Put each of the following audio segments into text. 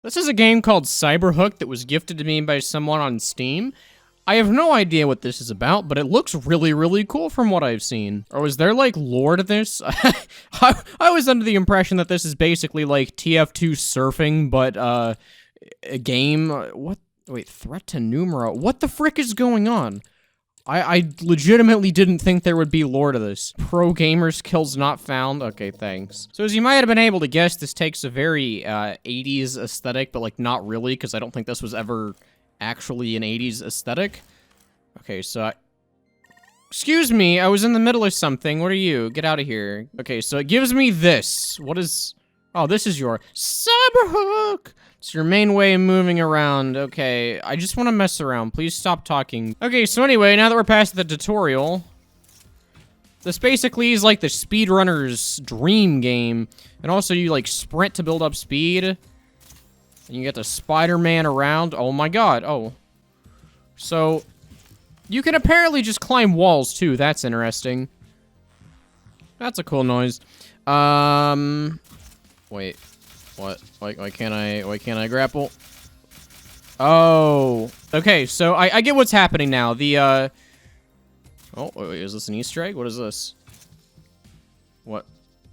This is a game called Cyberhook that was gifted to me by someone on Steam. I have no idea what this is about, but it looks really, really cool from what I've seen. Or is there, like, lore to this? I was under the impression that this is basically, like, TF2 surfing, but, a game. What? Wait, threat to numero. What the frick is going on? I legitimately didn't think there would be lore to this. Pro gamers kills not found. Okay, thanks. So as you might have been able to guess, this takes a very 80s aesthetic, but like not really, because I don't think this was ever actually an 80s aesthetic. Okay, so excuse me, I was in the middle of something. What are you? Get out of here. Okay, so it gives me this. What is... Oh, this is your Cyberhook! It's your main way of moving around. Okay, I just want to mess around. Please stop talking. Okay, so anyway, now that we're past the tutorial, this basically is like the speedrunner's dream game. And also you like sprint to build up speed. And you get to Spider-Man around. Oh my god, oh. So, you can apparently just climb walls too. That's interesting. That's a cool noise. Wait. What? Why can't I grapple? Oh. Okay, so I get what's happening now. The, Oh, wait, is this an Easter egg? What is this? What?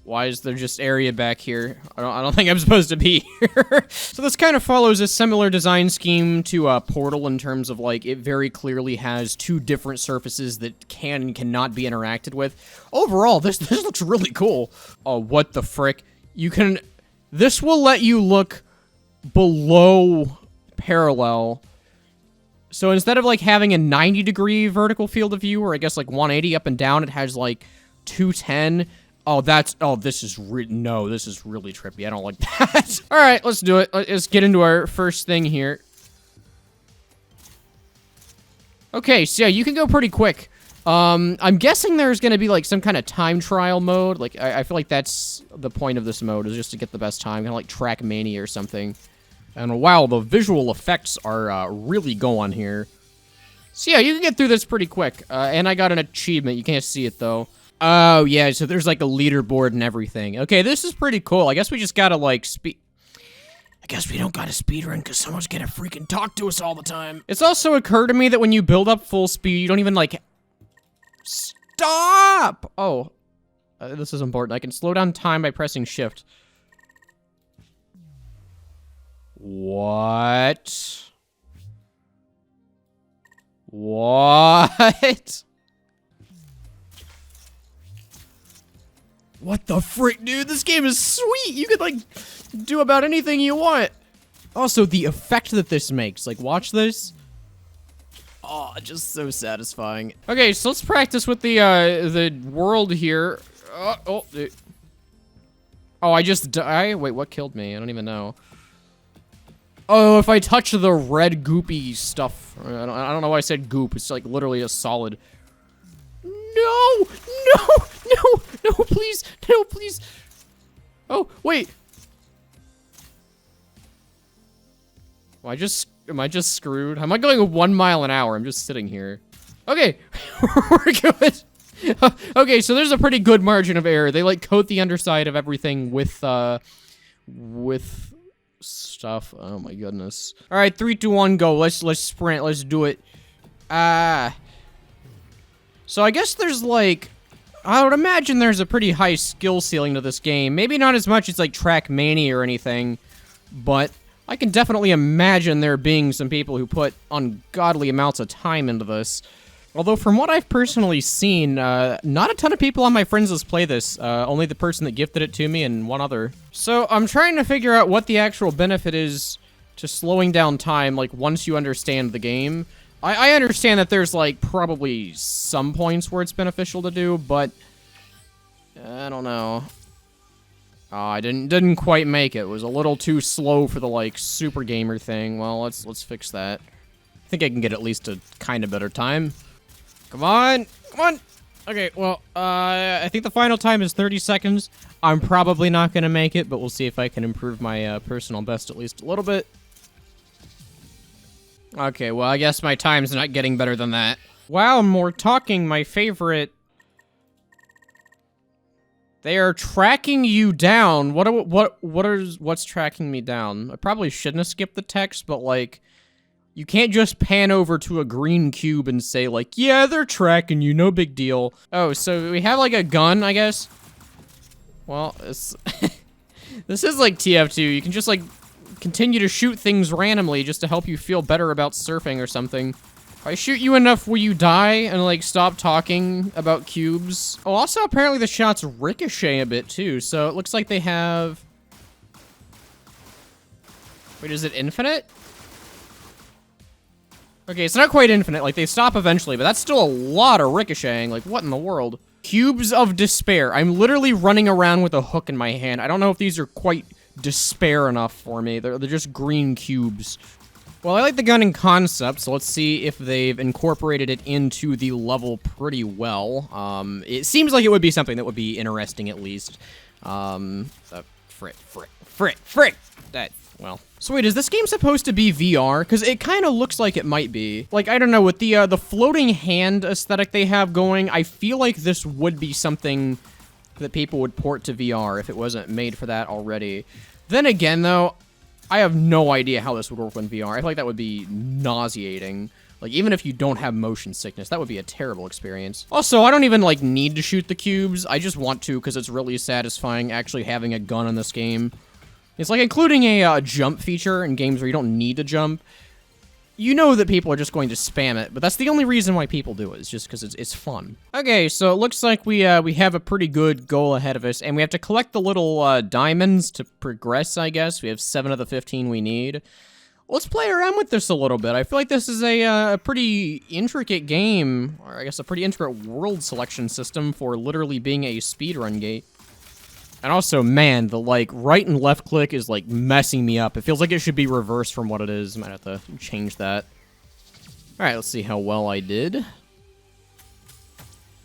Why is there just area back here? I don't think I'm supposed to be here. So this kind of follows a similar design scheme to Portal in terms of, like, it very clearly has two different surfaces that can and cannot be interacted with. Overall, this looks really cool. Oh, what the frick? You can... This will let you look below parallel. So instead of, like, having a 90-degree vertical field of view, or I guess, like, 180 up and down, it has, like, 210. Oh, this is no, this is really trippy. I don't like that. All right, let's do it. Let's get into our first thing here. Okay, so yeah, you can go pretty quick. I'm guessing there's gonna be like some kind of time trial mode. Like, I feel like that's the point of this mode, is just to get the best time, kind of like Trackmania or something. And wow, the visual effects are really going here. So yeah, you can get through this pretty quick. And I got an achievement. You can't see it though. Oh yeah, so there's like a leaderboard and everything. Okay, this is pretty cool. I guess we just gotta like I guess we don't gotta speedrun because someone's gonna freaking talk to us all the time. It's also occurred to me that when you build up full speed, you don't even like... Stop! Oh, this is important. I can slow down time by pressing shift. What? What? What the frick, dude? This game is sweet! You could, like, do about anything you want. Also, the effect that this makes. Like, watch this. Oh, just so satisfying. Okay, so let's practice with the world here. Oh, I just died. Wait, what killed me? I don't even know. Oh, if I touch the red goopy stuff. I don't know why I said goop. It's like literally a solid. No! No! No! No, please! No, please! Oh, wait! Am I just screwed? Am I going 1 mile an hour? I'm just sitting here. Okay, we're good. Okay, so there's a pretty good margin of error. They like coat the underside of everything with stuff. Oh my goodness. All right, 3, 2, 1, go. Let's sprint. Let's do it. So I guess there's like, I would imagine there's a pretty high skill ceiling to this game. Maybe not as much as like Trackmania or anything, but I can definitely imagine there being some people who put ungodly amounts of time into this. Although from what I've personally seen, not a ton of people on my friends list play this. Only the person that gifted it to me and one other. So I'm trying to figure out what the actual benefit is to slowing down time, like once you understand the game. I understand that there's like probably some points where it's beneficial to do, but I don't know. Oh, I didn't quite make it. It was a little too slow for the, like, super gamer thing. Well, let's fix that. I think I can get at least a kind of better time. Come on! Come on! Okay, well, I think the final time is 30 seconds. I'm probably not gonna make it, but we'll see if I can improve my, personal best at least a little bit. Okay, well, I guess my time's not getting better than that. Wow, more talking, my favorite... They are tracking you down. What's tracking me down? I probably shouldn't have skipped the text, but like, you can't just pan over to a green cube and say like, yeah, they're tracking you, no big deal. Oh, so we have like a gun, I guess. Well, it's this is like TF2. You can just like continue to shoot things randomly just to help you feel better about surfing or something. If I shoot you enough, will you die and like stop talking about cubes? Oh, also apparently the shots ricochet a bit too, so it looks like they have... Wait, is it infinite? Okay, it's not quite infinite, like they stop eventually, but that's still a lot of ricocheting, like what in the world? Cubes of despair. I'm literally running around with a hook in my hand. I don't know if these are quite despair enough for me. They're just green cubes. Well, I like the gun in concept, so let's see if they've incorporated it into the level pretty well. It seems like it would be something that would be interesting at least. Frick. That, well. So wait, is this game supposed to be VR? Because it kind of looks like it might be. Like, I don't know, with the floating hand aesthetic they have going, I feel like this would be something that people would port to VR if it wasn't made for that already. Then again, though, I have no idea how this would work in VR. I feel like that would be nauseating. Like, even if you don't have motion sickness, that would be a terrible experience. Also, I don't even, like, need to shoot the cubes. I just want to because it's really satisfying actually having a gun in this game. It's like including a jump feature in games where you don't need to jump. You know that people are just going to spam it, but that's the only reason why people do it. It's just because it's fun. Okay, so it looks like we have a pretty good goal ahead of us, and we have to collect the little diamonds to progress, I guess. We have 7 of the 15 we need. Let's play around with this a little bit. I feel like this is a pretty intricate game, or I guess a pretty intricate world selection system for literally being a speedrun gate. And also, man, the, like, right and left click is, like, messing me up. It feels like it should be reversed from what it is. Might have to change that. Alright, let's see how well I did.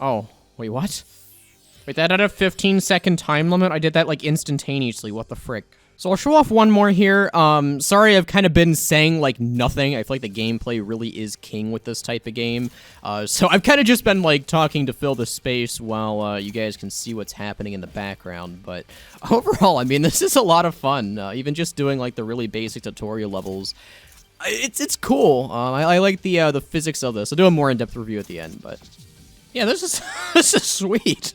Oh, wait, what? Wait, that had a 15-second time limit? I did that, like, instantaneously. What the frick? So I'll show off one more here. Sorry, I've kind of been saying, like, nothing. I feel like the gameplay really is king with this type of game. So I've kind of just been, like, talking to fill the space while you guys can see what's happening in the background. But overall, I mean, this is a lot of fun. Even just doing, like, the really basic tutorial levels. It's cool. I like the physics of this. I'll do a more in-depth review at the end, but... Yeah, this is this is sweet.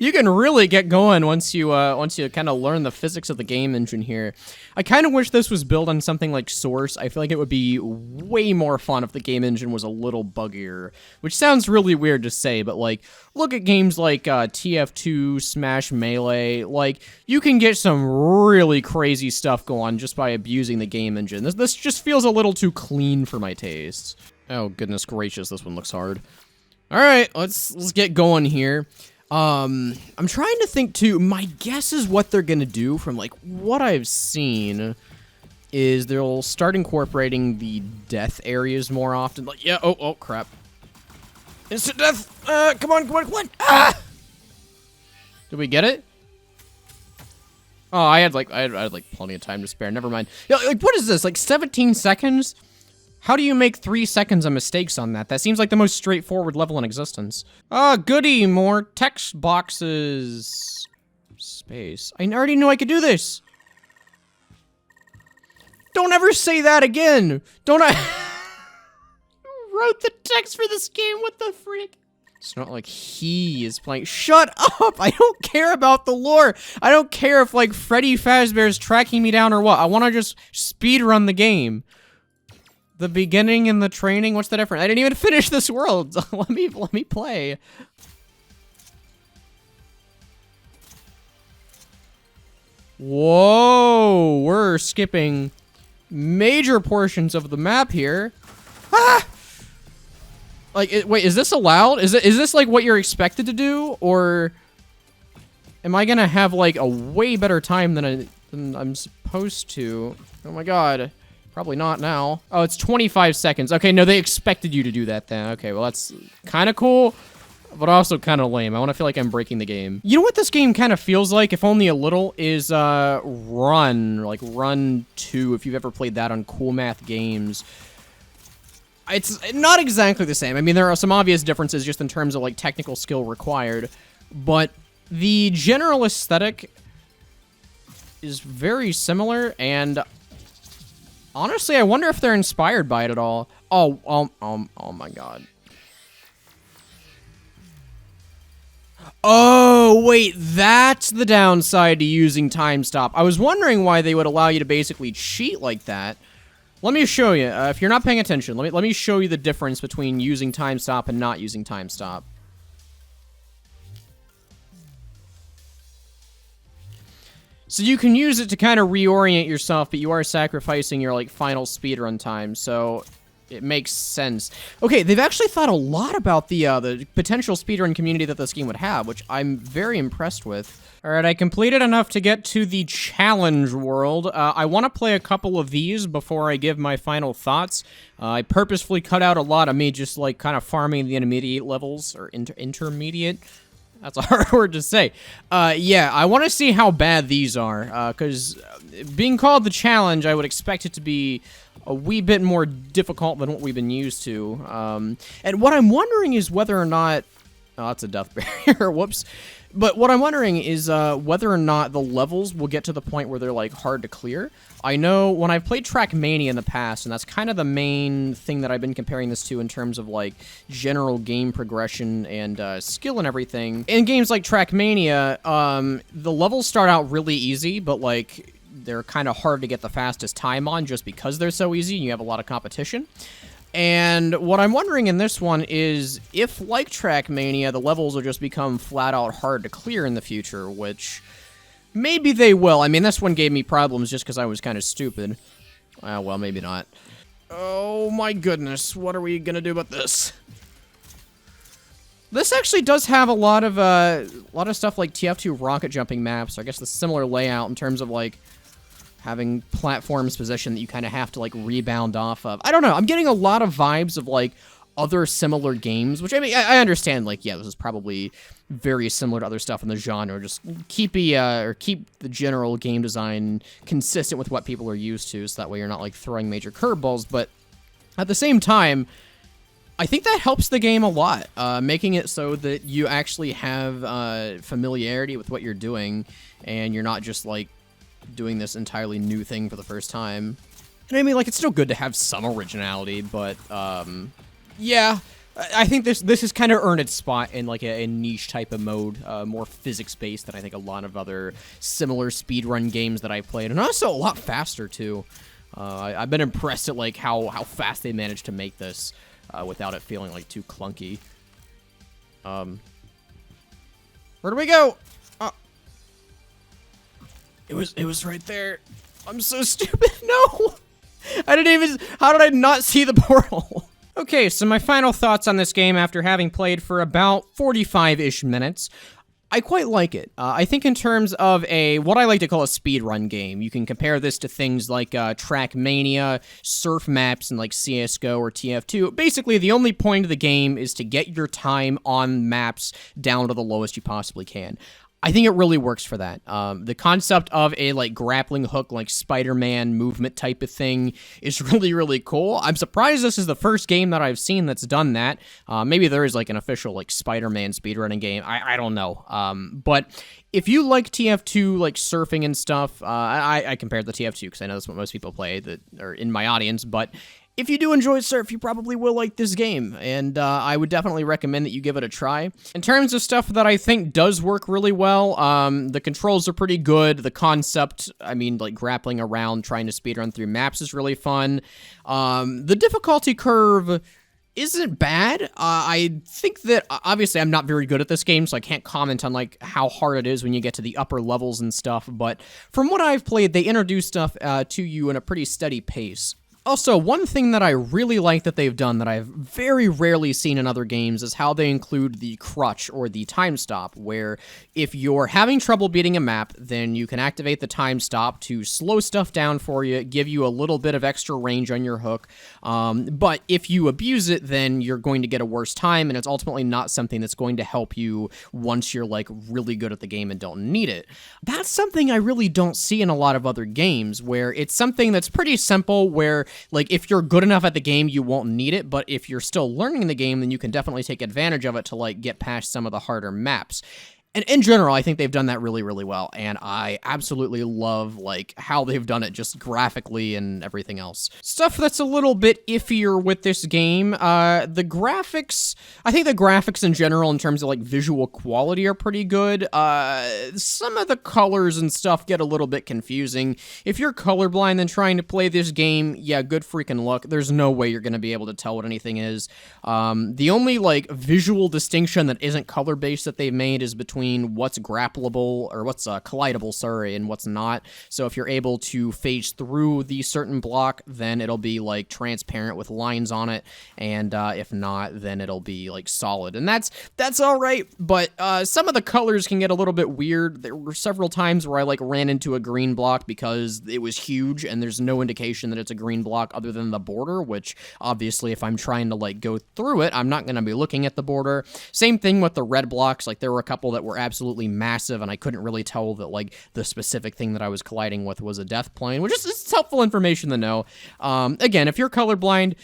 You can really get going once you kind of learn the physics of the game engine here. I kind of wish this was built on something like Source. I feel like it would be way more fun if the game engine was a little buggier, which sounds really weird to say, but like, look at games like TF2, Smash Melee. Like, you can get some really crazy stuff going just by abusing the game engine. This just feels a little too clean for my tastes. Oh, goodness gracious, this one looks hard. All right, let's get going here. I'm trying to think too. My guess is what they're gonna do from like what I've seen is they'll start incorporating the death areas more often. Like, yeah, oh crap. Instant death! Come on! Ah! Did we get it? Oh, I had like plenty of time to spare. Never mind. Yeah, like, what is this? Like 17 seconds? How do you make 3 seconds of mistakes on that? That seems like the most straightforward level in existence. Ah, goody, more text boxes. Space. I already knew I could do this. Don't ever say that again. Don't I... Who wrote the text for this game? What the frick? It's not like he is playing. Shut up! I don't care about the lore. I don't care if, like, Freddy Fazbear is tracking me down or what. I want to just speedrun the game. The beginning and the training, what's the difference? I didn't even finish this world. let me play. Whoa, we're skipping major portions of the map here. Ah! Like, wait, is this allowed? Is this like what you're expected to do, or am I gonna have like a way better time than I'm supposed to? Oh my god. Probably not now. Oh, it's 25 seconds. Okay, no, they expected you to do that then. Okay, well, that's kind of cool, but also kind of lame. I want to feel like I'm breaking the game. You know what this game kind of feels like, if only a little, is Run, like Run 2, if you've ever played that on Cool Math Games. It's not exactly the same. I mean, there are some obvious differences just in terms of, like, technical skill required, but The general aesthetic is very similar, and honestly, I wonder if they're inspired by it at all. Oh my god. Oh, wait, that's the downside to using time stop. I was wondering why they would allow you to basically cheat like that. Let me show you. If you're not paying attention, let me show you the difference between using time stop and not using time stop. So you can use it to kind of reorient yourself, but you are sacrificing your, like, final speedrun time, so it makes sense. Okay, they've actually thought a lot about the potential speedrun community that this game would have, which I'm very impressed with. Alright, I completed enough to get to the challenge world. I want to play a couple of these before I give my final thoughts. I purposefully cut out a lot of me just, like, kind of farming the intermediate levels, or intermediate. That's a hard word to say. Yeah, I want to see how bad these are, because being called the challenge, I would expect it to be a wee bit more difficult than what we've been used to. And what I'm wondering is whether or not... Oh, that's a death barrier. Whoops. But what I'm wondering is whether or not the levels will get to the point where they're, like, hard to clear. I know when I've played Trackmania in the past, and that's kind of the main thing that I've been comparing this to in terms of, like, general game progression and skill and everything. In games like Trackmania, the levels start out really easy, but, like, they're kind of hard to get the fastest time on just because they're so easy and you have a lot of competition. And what I'm wondering in this one is if, like Trackmania, the levels will just become flat out hard to clear in the future, which maybe they will. I mean, this one gave me problems just because I was kind of stupid. Well, maybe not. Oh my goodness, what are we gonna do about this? This actually does have a lot of stuff like TF2 rocket jumping maps, or I guess the similar layout in terms of, like, having platforms positioned that you kind of have to, like, rebound off of. I don't know. I'm getting a lot of vibes of, like, other similar games, which, I mean, I understand, like, yeah, this is probably very similar to other stuff in the genre. Just keep the general game design consistent with what people are used to, so that way you're not, like, throwing major curveballs. But at the same time, I think that helps the game a lot, making it so that you actually have familiarity with what you're doing, and you're not just, like, doing this entirely new thing for the first time. And I mean, like, it's still good to have some originality, but, yeah, I think this has kind of earned its spot in, like, a niche type of mode, more physics-based than I think a lot of other similar speedrun games that I've played, and also a lot faster, too. I've been impressed at, like, how fast they managed to make this, without it feeling, like, too clunky. Where do we go? It was right there. I'm so stupid. No! I didn't even... How did I not see the portal? Okay, so my final thoughts on this game after having played for about 45-ish minutes. I quite like it. I think in terms of what I like to call a speedrun game, you can compare this to things like Trackmania, surf maps, and like CSGO or TF2. Basically, the only point of the game is to get your time on maps down to the lowest you possibly can. I think it really works for that. The concept of a, like, grappling hook, like, Spider-Man movement type of thing is really, really cool. I'm surprised this is the first game that I've seen that's done that. Maybe there is, like, an official, like, Spider-Man speedrunning game. I don't know. But if you like TF2, like, surfing and stuff, I compared the TF2 because I know that's what most people play that are in my audience, but if you do enjoy surf, you probably will like this game, and I would definitely recommend that you give it a try. In terms of stuff that I think does work really well, the controls are pretty good. The concept, I mean, like, grappling around, trying to speedrun through maps is really fun. The difficulty curve isn't bad. I think that, obviously, I'm not very good at this game, so I can't comment on, like, how hard it is when you get to the upper levels and stuff, but from what I've played, they introduce stuff to you in a pretty steady pace. Also, one thing that I really like that they've done that I've very rarely seen in other games is how they include the crutch, or the time stop, where if you're having trouble beating a map, then you can activate the time stop to slow stuff down for you, give you a little bit of extra range on your hook, but if you abuse it, then you're going to get a worse time, and it's ultimately not something that's going to help you once you're, like, really good at the game and don't need it. That's something I really don't see in a lot of other games, where it's something that's pretty simple, where, like, if you're good enough at the game, you won't need it, but if you're still learning the game, then you can definitely take advantage of it to, like, get past some of the harder maps. And in general, I think they've done that really, really well, and I absolutely love, like, how they've done it just graphically and everything else. Stuff that's a little bit iffier with this game, the graphics, I think the graphics in general in terms of, like, visual quality are pretty good. Some of the colors and stuff get a little bit confusing. If you're colorblind and trying to play this game, yeah, good freaking luck. There's no way you're going to be able to tell what anything is. The only, like, visual distinction that isn't color-based that they've made is between what's grappleable, or what's collidable, sorry, and what's not. So if you're able to phase through the certain block, then it'll be, like, transparent with lines on it, and if not, then it'll be, like, solid. And that's all right, but some of the colors can get a little bit weird. There were several times where I, like, ran into a green block because it was huge, and there's no indication that it's a green block other than the border, which, obviously, if I'm trying to, like, go through it, I'm not going to be looking at the border. Same thing with the red blocks. Like, there were a couple that were absolutely massive, and I couldn't really tell that, like, the specific thing that I was colliding with was a death plane, which is it's helpful information to know. Again, if you're colorblind,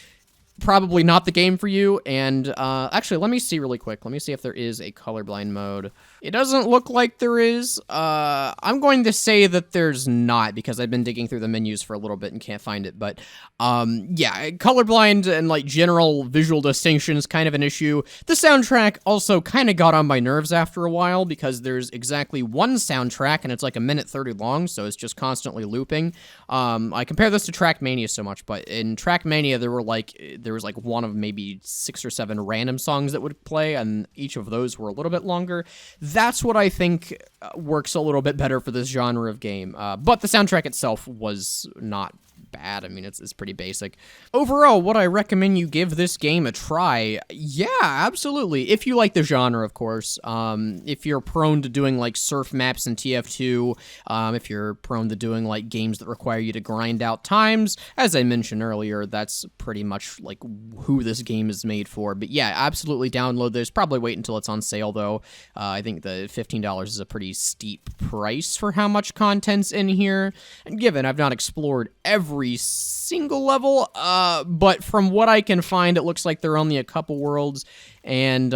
probably not the game for you, and actually, let me see really quick. Let me see if there is a colorblind mode. It doesn't look like there is. I'm going to say that there's not, because I've been digging through the menus for a little bit and can't find it, but yeah, colorblind and, like, general visual distinction is kind of an issue. The soundtrack also kind of got on my nerves after a while, because there's exactly one soundtrack, and it's like 1:30 long, so it's just constantly looping. I compare this to Trackmania so much, but in Trackmania, there was like one of maybe 6 or 7 random songs that would play, and each of those were a little bit longer. That's what I think works a little bit better for this genre of game. But the soundtrack itself was not bad. I mean, it's pretty basic. Overall, would I recommend you give this game a try? Yeah, absolutely. If you like the genre, of course. If you're prone to doing, like, surf maps in TF2, if you're prone to doing, like, games that require you to grind out times, as I mentioned earlier, that's pretty much, like, who this game is made for. But yeah, absolutely download this. Probably wait until it's on sale, though. I think the $15 is a pretty steep price for how much content's in here. And given I've not explored every single level, but from what I can find, it looks like there are only a couple worlds, and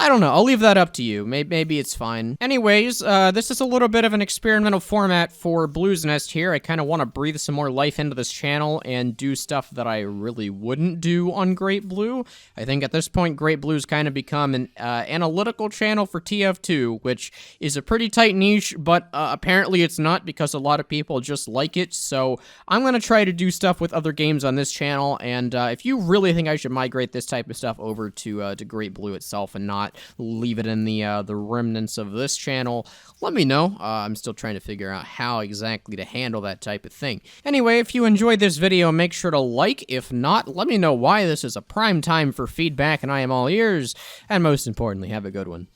I don't know. I'll leave that up to you. Maybe it's fine. Anyways, this is a little bit of an experimental format for Blue's Nest here. I kind of want to breathe some more life into this channel and do stuff that I really wouldn't do on Great Blue. I think at this point, Great Blue's kind of become an analytical channel for TF2, which is a pretty tight niche, but apparently it's not, because a lot of people just like it. So I'm going to try to do stuff with other games on this channel, and if you really think I should migrate this type of stuff over to Great Blue itself and not leave it in the remnants of this channel, let me know. I'm still trying to figure out how exactly to handle that type of thing. Anyway, if you enjoyed this video, make sure to like. If not, let me know why. This is a prime time for feedback, and I am all ears. And most importantly, have a good one.